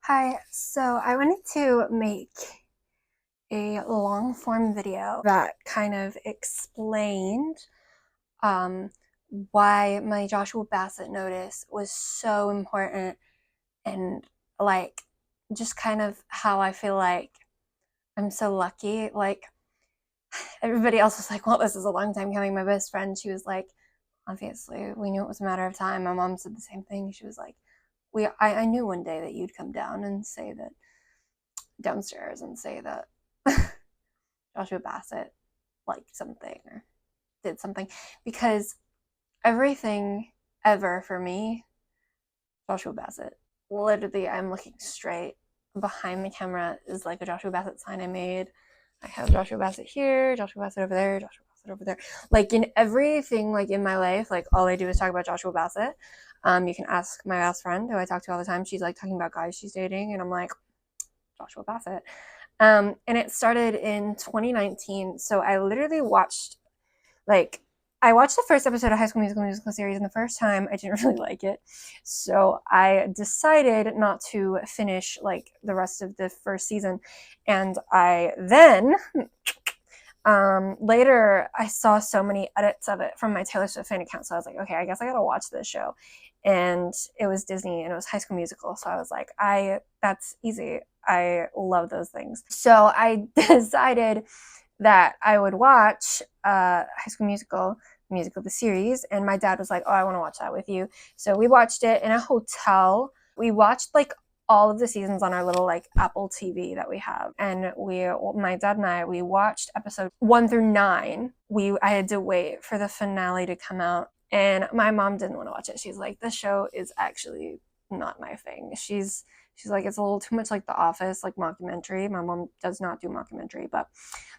Hi, so I wanted to make a long form video that kind of explained um, why my Joshua Bassett Notice was so important and like just kind of how I feel like I'm so lucky. Like everybody else was like, well, this is a long time coming. My best friend, she was like, obviously, we knew it was a matter of time. My mom said the same thing. She was like, I knew one day that you'd come down and say that downstairs and say that Joshua Bassett liked something or did something because everything ever for me, Joshua Bassett. Literally, I'm looking straight. Behind the camera is like a Joshua Bassett sign I made. I have Joshua Bassett here, Joshua Bassett over there, Joshua Bassett over there. Like in everything, like in my life, like all I do is talk about Joshua Bassett. You can ask my best friend who I talk to all the time. She's like talking about guys she's dating, and I'm like, Joshua Bassett. And it started in 2019. So I literally watched, like, I watched the first episode of High School Musical series, and the first time I didn't really like it. So I decided not to finish, like, the rest of the first season. And I then, later, I saw so many edits of it from my Taylor Swift fan account. So I was like, okay, I guess I gotta watch this show. And it was Disney and it was High School Musical. So I was like, that's easy. I love those things. So I decided that I would watch High School Musical the series, and my dad was like, "Oh, I want to watch that with you." So we watched it in a hotel. We watched like all of the seasons on our little like Apple TV that we have, and my dad and I, we watched episode 1 through 9. I had to wait for the finale to come out, and my mom didn't want to watch it. She's like, "This show is actually not my thing." She's like, it's a little too much like The Office, like mockumentary. My mom does not do mockumentary, but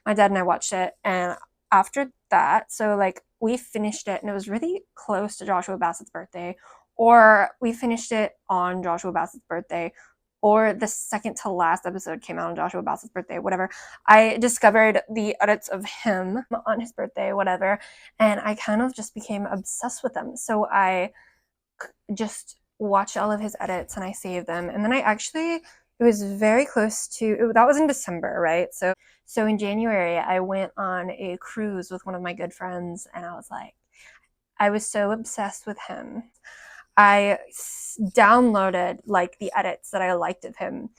my dad and I watched it. And after that, so like we finished it and it was really close to Joshua Bassett's birthday, or we finished it on Joshua Bassett's birthday, or the second to last episode came out on Joshua Bassett's birthday, whatever. I discovered the edits of him on his birthday, whatever, and I kind of just became obsessed with them. So I just watched all of his edits and I saved them. And then it was very close to, that was in December, right? So in January, I went on a cruise with one of my good friends, and I was so obsessed with him. I downloaded like the edits that I liked of him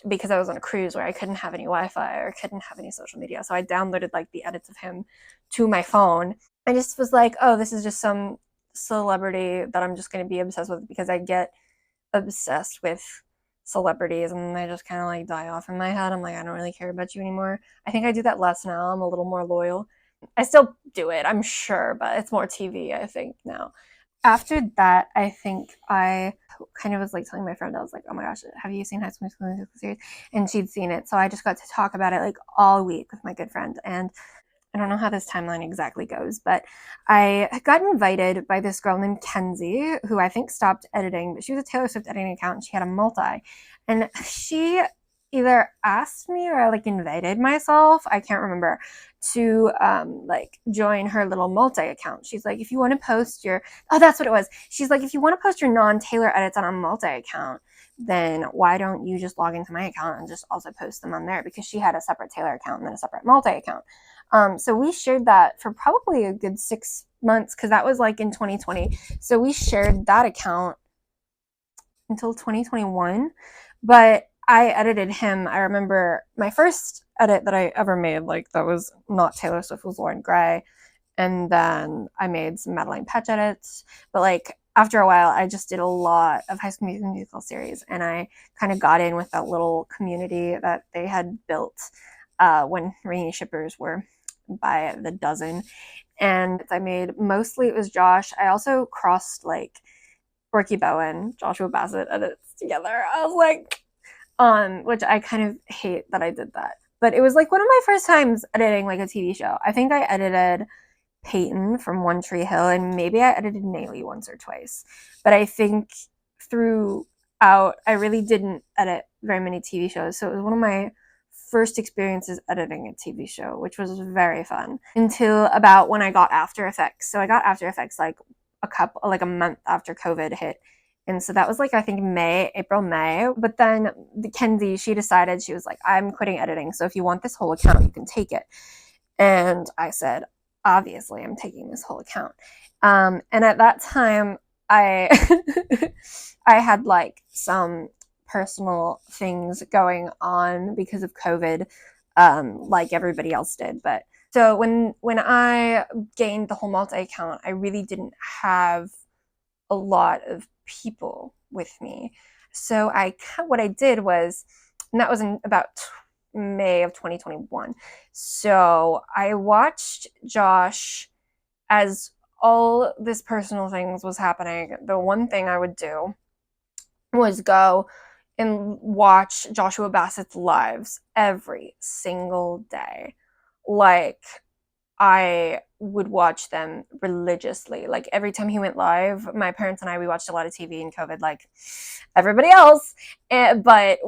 because I was on a cruise where I couldn't have any Wi-Fi or couldn't have any social media. So I downloaded like the edits of him to my phone. I just was like, oh, this is just some celebrity that I'm just going to be obsessed with, because I get obsessed with celebrities and they just kind of like die off in my head. I'm like, I don't really care about you anymore. I think I do that less now. I'm a little more loyal. I still do it, I'm sure, but it's more TV, I think, now. After that, I think I kind of was like telling my friend, I was like, oh my gosh, have you seen High School Musical series? And she'd seen it. So I just got to talk about it like all week with my good friend. And I don't know how this timeline exactly goes, but I got invited by this girl named Kenzie, who I think stopped editing, but she was a Taylor Swift editing account and she had a multi. And she either asked me or I like invited myself, I can't remember, to like join her little multi account. She's like, if you want to post your, oh, that's what it was. She's like, if you want to post your non-Taylor edits on a multi account, then why don't you just log into my account and just also post them on there? Because she had a separate Taylor account and then a separate multi account. So we shared that for probably a good 6 months, because that was like in 2020. So we shared that account until 2021. But I edited him. I remember my first edit that I ever made, like that was not Taylor Swift, was Lauren Gray. And then I made some Madeline Petch edits. But like after a while, I just did a lot of High School Musical series, and I kind of got in with that little community that they had built when Rainy Shippers were by the dozen. And I made, mostly it was Josh. I also crossed like Ricky Bowen, Joshua Bassett edits together. I was like, which I kind of hate that I did that. But it was like one of my first times editing like a TV show. I think I edited Peyton from One Tree Hill, and maybe I edited Naylee once or twice. But I think throughout, I really didn't edit very many TV shows. So it was one of my first experiences editing a TV show, which was very fun, until about when I got After Effects. So I got After Effects like a month after COVID hit, And so that was like, I think April, May. But then Kenzie, she decided, she was like, I'm quitting editing. So if you want this whole account, you can take it. And I said, obviously, I'm taking this whole account. And at that time, I I had like some personal things going on because of COVID, like everybody else did. But so when I gained the whole multi account, I really didn't have a lot of people with me. So what I did was, and that was in about May of 2021. So I watched Josh as all this personal things was happening. The one thing I would do was go and watch Joshua Bassett's lives every single day. Like, I would watch them religiously. Like, every time he went live, my parents and I, we watched a lot of TV in COVID, like everybody else. But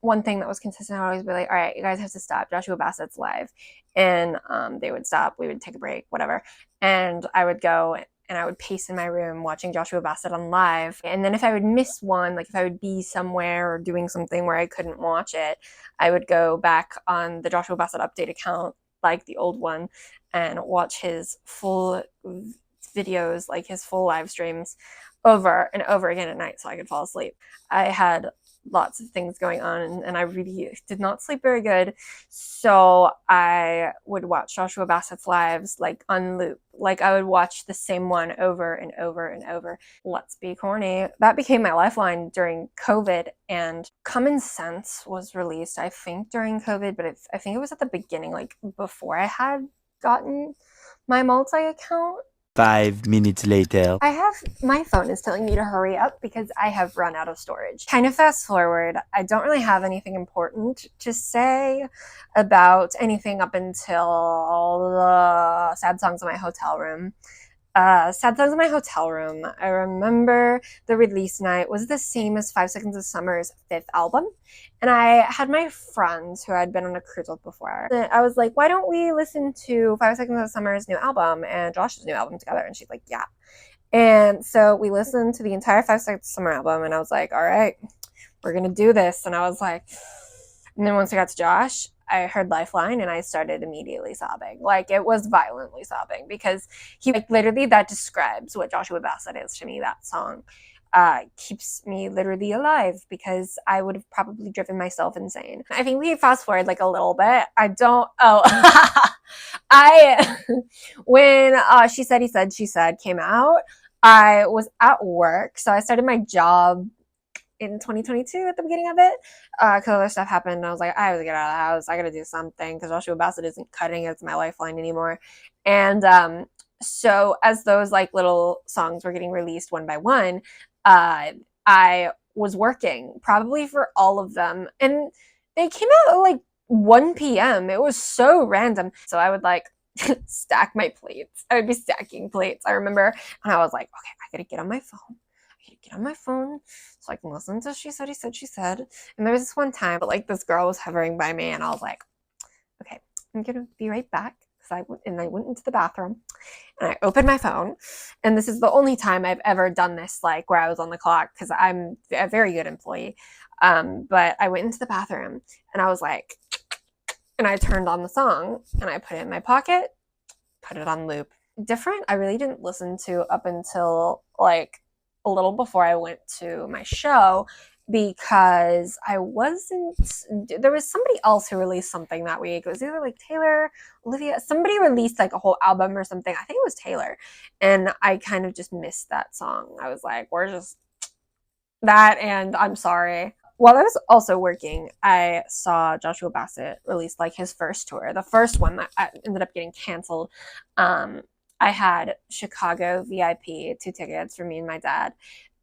one thing that was consistent, I would always be like, all right, you guys have to stop. Joshua Bassett's live. And they would stop. We would take a break, whatever. And I would go and I would pace in my room watching Joshua Bassett on live. And then if I would miss one, like if I would be somewhere or doing something where I couldn't watch it, I would go back on the Joshua Bassett update account, like the old one, and watch his full videos, like his full live streams over and over again at night so I could fall asleep. I had lots of things going on and I really did not sleep very good. So I would watch Joshua Bassett's lives like on loop. Like I would watch the same one over and over and over. Let's be corny. That became my lifeline during COVID, and Common Sense was released, I think, during COVID, but I think it was at the beginning, like before I had gotten my multi-account. 5 minutes later. My phone is telling me to hurry up because I have run out of storage. Kind of fast forward, I don't really have anything important to say about anything up until the Sad Songs in My Hotel Room. Sad Songs in My Hotel Room, I remember the release night was the same as 5 Seconds of Summer's 5th album. And I had my friends who I'd been on a cruise with before. And I was like, why don't we listen to 5 Seconds of Summer's new album and Josh's new album together? And she's like, yeah. And so we listened to the entire 5 Seconds of Summer album, and I was like, all right, we're going to do this. And I was like, and then once I got to Josh, I heard Lifeline and I started immediately sobbing. Like, it was violently sobbing because he, like, literally, that describes what Joshua Bassett is to me. That song keeps me literally alive because I would have probably driven myself insane. I think we fast forward like a little bit. When She Said, He Said, She Said came out, I was at work. So I started my job in 2022 at the beginning of it, because other stuff happened. And I was like, I have to get out of the house. I got to do something because Joshua Bassett isn't cutting it. It's my lifeline anymore. And so as those like little songs were getting released one by one, I was working probably for all of them, and they came out at like 1 p.m. It was so random. So I would like stack my plates. I would be stacking plates, I remember, and I was like, okay, I gotta get on my phone. Get on my phone so I can listen to She Said, He Said, She Said. And there was this one time, but like this girl was hovering by me, and I was like, okay, I'm gonna be right back. I went into the bathroom and I opened my phone. And this is the only time I've ever done this, like where I was on the clock, because I'm a very good employee. But I went into the bathroom and I was like, and I turned on the song and I put it in my pocket, put it on loop. Different, I really didn't listen to up until like a little before I went to my show, because there was somebody else who released something that week. It was either like Taylor, Olivia, somebody released like a whole album or something. I think it was Taylor. And I kind of just missed that song. I was like, we're just that, and I'm sorry. While I was also working, I saw Joshua Bassett release like his first tour, the first one that ended up getting canceled. I had Chicago VIP 2 tickets for me and my dad.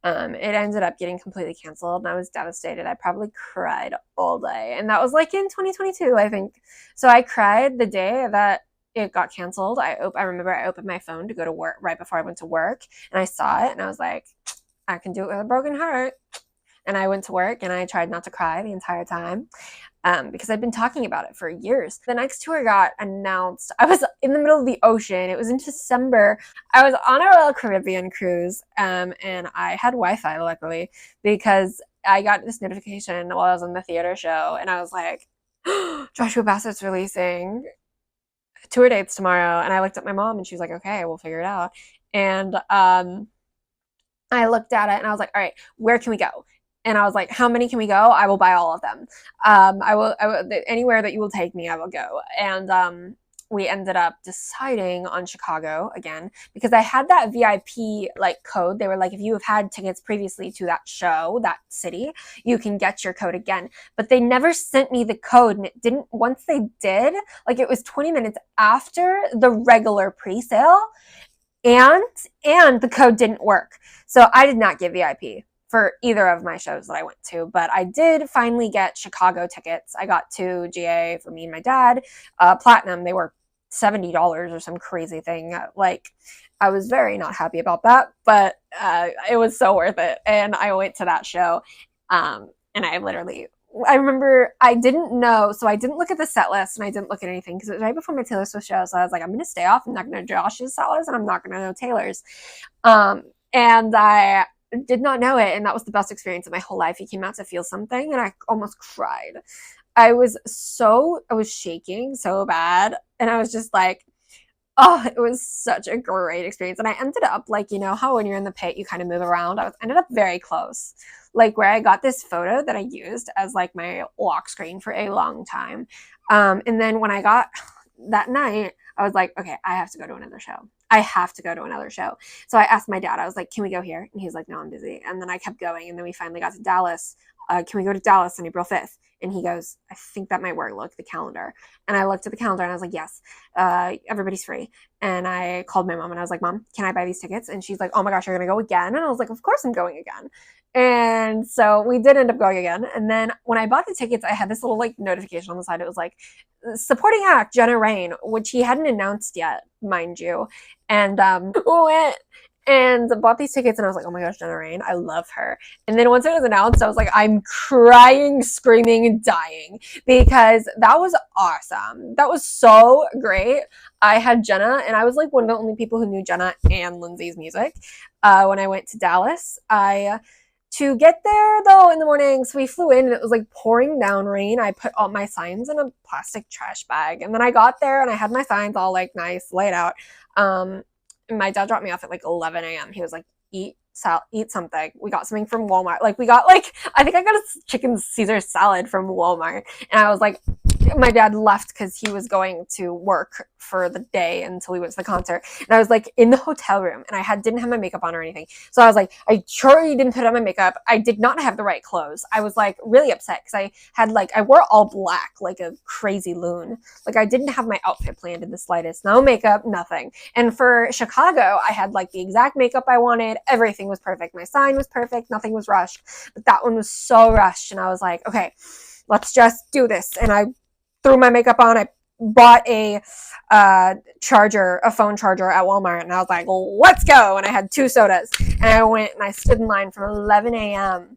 It ended up getting completely canceled, and I was devastated. I probably cried all day, and that was like in 2022, I think. So I cried the day that it got canceled. I remember I opened my phone to go to work right before I went to work, and I saw it, and I was like, I can do it with a broken heart. And I went to work and I tried not to cry the entire time because I'd been talking about it for years. The next tour got announced. I was in the middle of the ocean. It was in December. I was on a Royal Caribbean cruise, and I had Wi-Fi, luckily, because I got this notification while I was on the theater show, and I was like, Joshua Bassett's releasing tour dates tomorrow. And I looked at my mom, and she was like, okay, we'll figure it out. And I looked at it, and I was like, all right, where can we go? And I was like, how many can we go? I will buy all of them. I will, anywhere that you will take me, I will go. And we ended up deciding on Chicago again because I had that VIP like code. They were like, if you have had tickets previously to that show, that city, you can get your code again. But they never sent me the code, and it didn't. Once they did, like it was 20 minutes after the regular pre-sale, and the code didn't work. So I did not get VIP for either of my shows that I went to, but I did finally get Chicago tickets. I got to GA for me and my dad, platinum. They were $70 or some crazy thing. Like, I was very not happy about that, but it was so worth it. And I went to that show, and I remember I didn't know, so I didn't look at the set list and I didn't look at anything because it was right before my Taylor Swift show. So I was like, I'm going to stay off. I'm not going to know Josh's set list and I'm not going to know Taylor's. And I did not know it, and that was the best experience of my whole life. He came out to Feel Something, and I almost cried. I was shaking so bad, and I was just like, oh, it was such a great experience. And I ended up, like, you know how when you're in the pit, you kind of move around? Ended up very close, like where I got this photo that I used as like my lock screen for a long time. And then when I got that night, I was like, okay, I have to go to another show. I have to go to another show. So I asked my dad, I was like, can we go here? And he was like, no, I'm busy. And then I kept going. And then we finally got to Dallas. Can we go to Dallas on April 5th? And he goes, I think that might work. Look at the calendar. And I looked at the calendar and I was like, yes, everybody's free. And I called my mom and I was like, Mom, can I buy these tickets? And she's like, oh my gosh, you're going to go again? And I was like, of course I'm going again. And so we did end up going again. And then when I bought the tickets, I had this little like notification on the side. It was like, supporting act, Jenna Rain, which he hadn't announced yet, mind you. And went and bought these tickets, and I was like, oh my gosh, Jenna Rain, I love her. And then once it was announced, I was like, I'm crying, screaming, and dying because that was awesome. That was so great. I had Jenna, and I was like one of the only people who knew Jenna and Lindsay's music when I went to Dallas. To get there though in the morning, so we flew in and it was like pouring down rain. I put all my signs in a plastic trash bag, and then I got there and I had my signs all like nice laid out. And my dad dropped me off at like 11 a.m. He was like, eat something. We got something from Walmart. Like, we got like, I think I got a chicken Caesar salad from Walmart. And I was like, my dad left because he was going to work for the day until we went to the concert. And I was like in the hotel room, and I didn't have my makeup on or anything. So I was like, I sure didn't put on my makeup. I did not have the right clothes. I was like really upset because I wore all black like a crazy loon. Like, I didn't have my outfit planned in the slightest. No makeup, nothing. And for Chicago, I had like the exact makeup I wanted. Everything was perfect. My sign was perfect. Nothing was rushed. But that one was so rushed. And I was like, okay, let's just do this. And I threw my makeup on. I bought a phone charger at Walmart, and I was like, let's go. And I had 2 sodas, and I went and I stood in line from 11 a.m.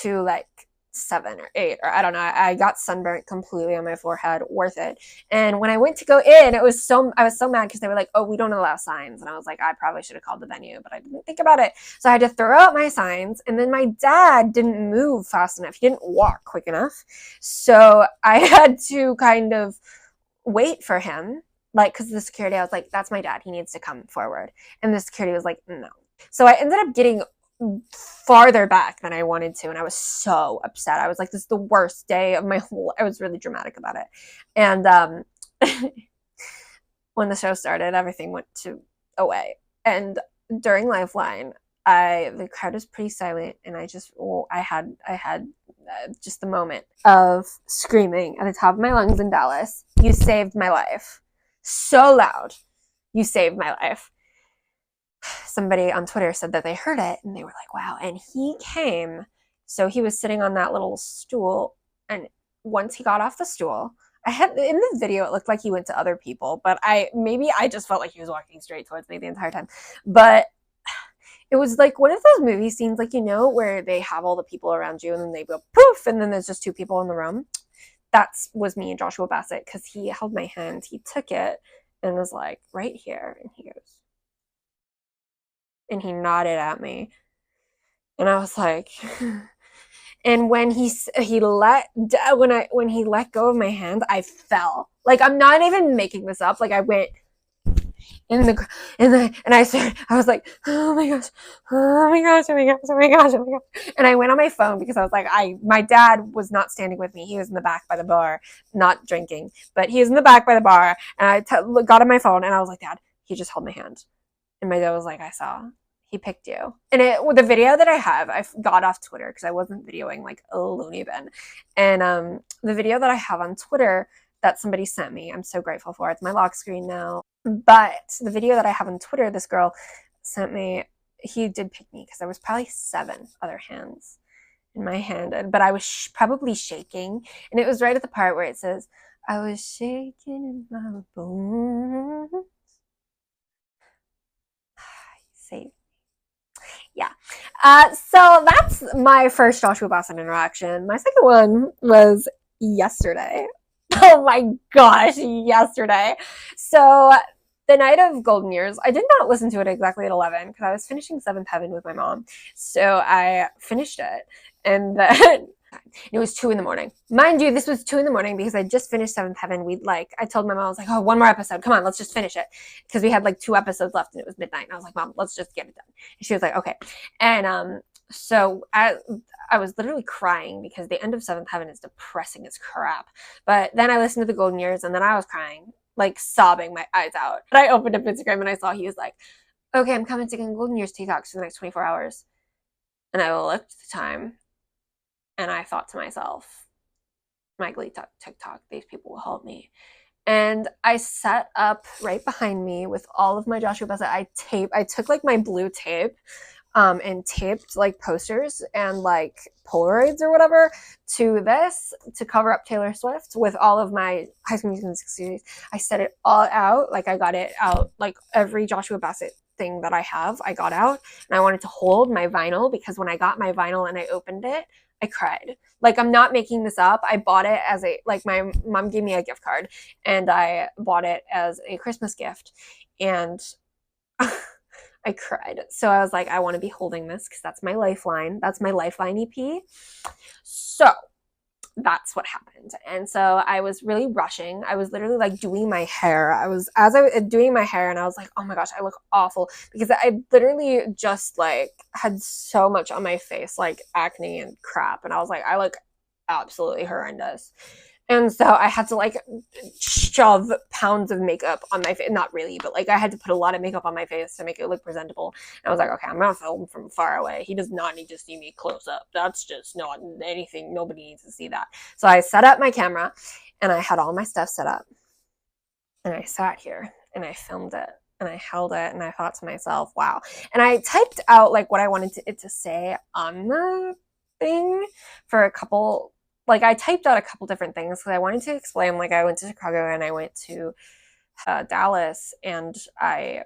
To like 7 or 8, or I don't know. I got sunburnt completely on my forehead. Worth it. And when I went to go in, I was so mad because they were like, oh, we don't allow signs. And I was like, I probably should have called the venue, but I didn't think about it. So I had to throw out my signs, and then my dad didn't move fast enough. He didn't walk quick enough. So I had to kind of wait for him, like, because the security, I was like, that's my dad. He needs to come forward. And the security was like, no. So I ended up getting farther back than I wanted to, and I was so upset. I was like, this is the worst day of my whole I was really dramatic about it. And when the show started, everything went away. And during Lifeline, the crowd was pretty silent, and I had just the moment of screaming at the top of my lungs in Dallas, you saved my life. So loud. You saved my life. Somebody on Twitter said that they heard it, and they were like, wow. And he came, so he was sitting on that little stool, and once he got off the stool, in the video it looked like he went to other people, but maybe I just felt like he was walking straight towards me the entire time. But It was like one of those movie scenes, like, where they have all the people around you and then they go poof, and then there's just two people in the room. That was me and Joshua Bassett, because he held my hand, he took it and was like, right here, and he goes, and he nodded at me, and I was like, and when he let when he let go of my hand, I fell. Like, I'm not even making this up. Like, I went in the and I started, I was like, oh my gosh, oh my gosh, oh my gosh, oh my gosh, oh my gosh. And I went on my phone because I was like, my dad was not standing with me. He was in the back by the bar, not drinking, but he was in the back by the bar. And I got on my phone and I was like, Dad, he just held my hand. And my dad was like, I saw. He picked you. And the video that I have, I got off Twitter because I wasn't videoing like a loony bin. And the video that I have on Twitter that somebody sent me, I'm so grateful for. It's my lock screen now. But the video that I have on Twitter, this girl sent me, he did pick me because there was probably 7 other hands in my hand, but I was probably shaking. And it was right at the part where it says, I was shaking in my bones. Save. Yeah. So that's my first Joshua Bassett interaction. My second one was yesterday. Oh my gosh, yesterday. So the night of Golden Years, I did not listen to it exactly at 11 because I was finishing Seventh Heaven with my mom. So I finished it, and then it was 2 in the morning. Mind you, this was 2 in the morning because I just finished Seventh Heaven. I told my mom, I was like, oh, one more episode. Come on, let's just finish it. Because we had like 2 episodes left and it was midnight. And I was like, Mom, let's just get it done. And she was like, okay. And so I was literally crying because the end of Seventh Heaven is depressing as crap. But then I listened to the Golden Years and then I was crying, like sobbing my eyes out. And I opened up Instagram and I saw he was like, okay, I'm coming to Golden Years TikToks for the next 24 hours. And I looked at the time and I thought to myself, my Glee TikTok, these people will help me. And I set up right behind me with all of my Joshua Bassett. I took like my blue tape and taped like posters and like Polaroids or whatever to this to cover up Taylor Swift with all of my High School Musical series. I set it all out. Like, I got it out, like every Joshua Bassett thing that I have, I got out, and I wanted to hold my vinyl because when I got my vinyl and I opened it, I cried. Like, I'm not making this up. I bought it as my mom gave me a gift card and I bought it as a Christmas gift, and I cried. So I was like, I want to be holding this because that's my lifeline. That's my lifeline EP. So that's what happened. And so I was really rushing. I was literally like doing my hair. I was doing my hair and I was like, oh my gosh, I look awful because I literally just like had so much on my face, like acne and crap. And I was like, I look absolutely horrendous. And so I had to like shove pounds of makeup on my face. Not really, but like I had to put a lot of makeup on my face to make it look presentable. And I was like, okay, I'm going to film from far away. He does not need to see me close up. That's just not anything. Nobody needs to see that. So I set up my camera and I had all my stuff set up. And I sat here and I filmed it. And I held it and I thought to myself, wow. And I typed out like what I wanted it to say on the thing for a couple, like I typed out a couple different things because I wanted to explain, like I went to Chicago and I went to Dallas and I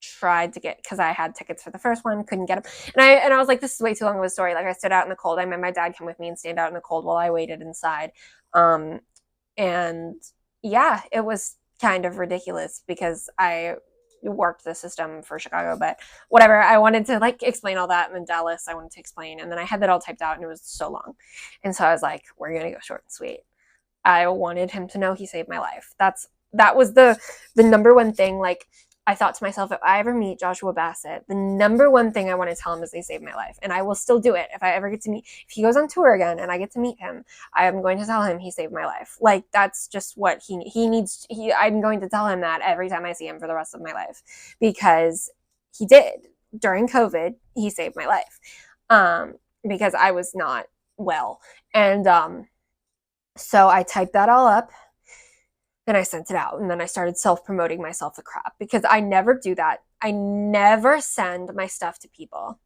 tried to get, because I had tickets for the first one, couldn't get them. And I was like, this is way too long of a story. Like I stood out in the cold. I made my dad come with me and stand out in the cold while I waited inside. And yeah, it was kind of ridiculous because I worked the system for Chicago, but whatever. I wanted to like explain all that, and then Dallas I wanted to explain, and then I had that all typed out and it was so long. And so I was like, we're gonna go short and sweet. I wanted him to know he saved my life. That was the number one thing. Like, I thought to myself, if I ever meet Joshua Bassett, the number one thing I want to tell him is they saved my life. And I will still do it if I ever get to meet, if he goes on tour again and I get to meet him, I am going to tell him he saved my life. Like, that's just what he needs. I'm going to tell him that every time I see him for the rest of my life, because he did. During COVID, he saved my life. Because I was not well. And so I typed that all up. Then I sent it out, and then I started self-promoting myself the crap because I never do that. I never send my stuff to people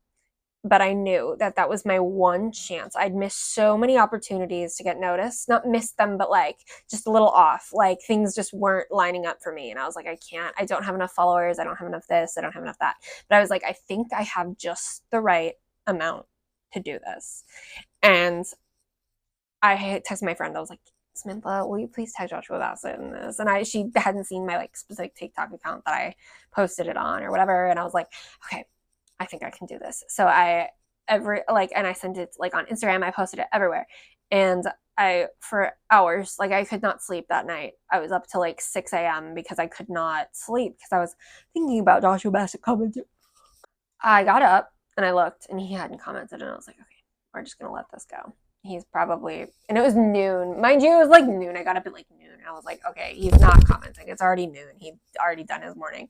but I knew that that was my one chance. I'd missed so many opportunities to get noticed. Not missed them, but like just a little off. Like things just weren't lining up for me. And I was like, I can't, I don't have enough followers. I don't have enough this. I don't have enough that. But I was like, I think I have just the right amount to do this. And I texted my friend. I was like, Samantha, will you please tag Joshua Bassett in this? And she hadn't seen my like specific TikTok account that I posted it on or whatever. And I was like, okay, I think I can do this. So and I sent it like on Instagram. I posted it everywhere. And for hours, like I could not sleep that night. I was up till like 6 a.m. because I could not sleep because I was thinking about Joshua Bassett commenting. I got up and I looked and he hadn't commented. And I was like, okay, we're just going to let this go. He's probably, and it was noon. Mind you, it was like noon. I got up at like noon. I was like, okay, he's not commenting. It's already noon. He'd already done his morning.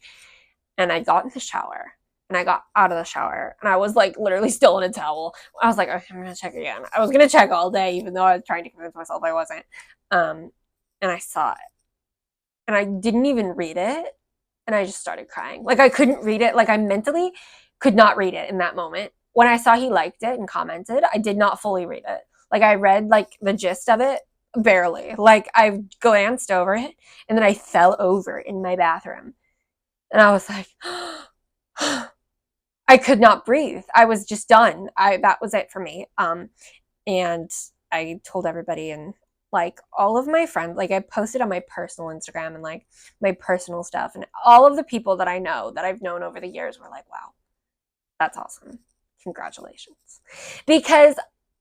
And I got in the shower and I got out of the shower and I was like literally still in a towel. I was like, okay, I'm going to check again. I was going to check all day, even though I was trying to convince myself I wasn't. And I saw it and I didn't even read it. And I just started crying. Like I couldn't read it. Like I mentally could not read it in that moment. When I saw he liked it and commented, I did not fully read it. Like I read like the gist of it barely. Like I glanced over it and then I fell over in my bathroom. And I was like, I could not breathe. I was just done. That was it for me. And I told everybody and like all of my friends, like I posted on my personal Instagram and like my personal stuff, and all of the people that I know that I've known over the years were like, wow, that's awesome. Congratulations. Because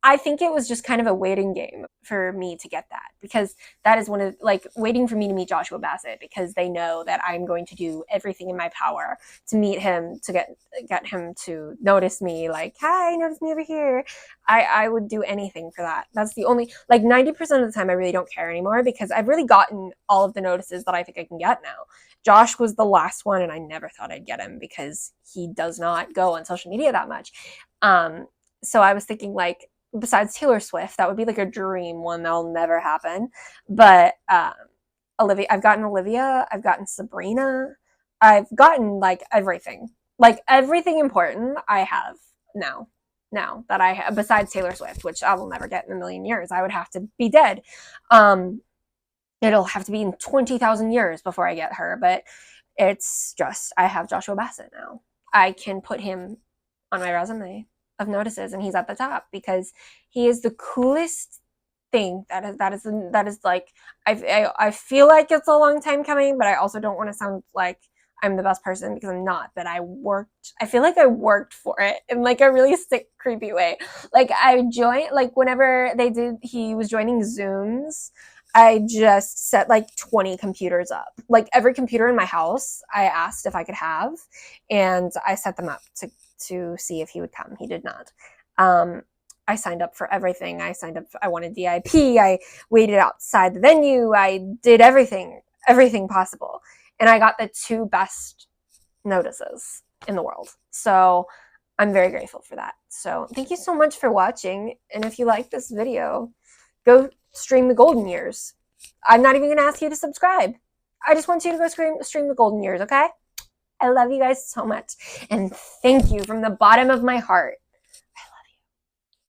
I think it was just kind of a waiting game for me to get that, because that is one of like waiting for me to meet Joshua Bassett, because they know that I'm going to do everything in my power to meet him, to get him to notice me, like, hi, notice me over here. I would do anything for that. That's the only, like 90% of the time I really don't care anymore, because I've really gotten all of the notices that I think I can get now. Josh was the last one and I never thought I'd get him because he does not go on social media that much. So I was thinking like, besides Taylor Swift, that would be like a dream one that'll never happen. But Olivia, I've gotten Olivia, I've gotten Sabrina, I've gotten like everything important I have now. Now that I have, besides Taylor Swift, which I will never get in a million years, I would have to be dead. It'll have to be in 20,000 years before I get her. But it's just, I have Joshua Bassett now. I can put him on my resume of notices and he's at the top because he is the coolest thing that is like, I feel like it's a long time coming, but I also don't want to sound like I'm the best person, because I'm not. But I feel like I worked for it in like a really sick, creepy way. Like I joined, like whenever he was joining Zooms, I just set like 20 computers up. Like every computer in my house, I asked if I could have, and I set them up to see if he would come. He did not. I signed up for everything. I wanted VIP. I waited outside the venue. I did everything possible. And I got the 2 best notices in the world. So I'm very grateful for that. So thank you so much for watching. And if you like this video, go stream the golden years. I'm not even going to ask you to subscribe. I just want you to go stream the golden years, okay? I love you guys so much. And thank you from the bottom of my heart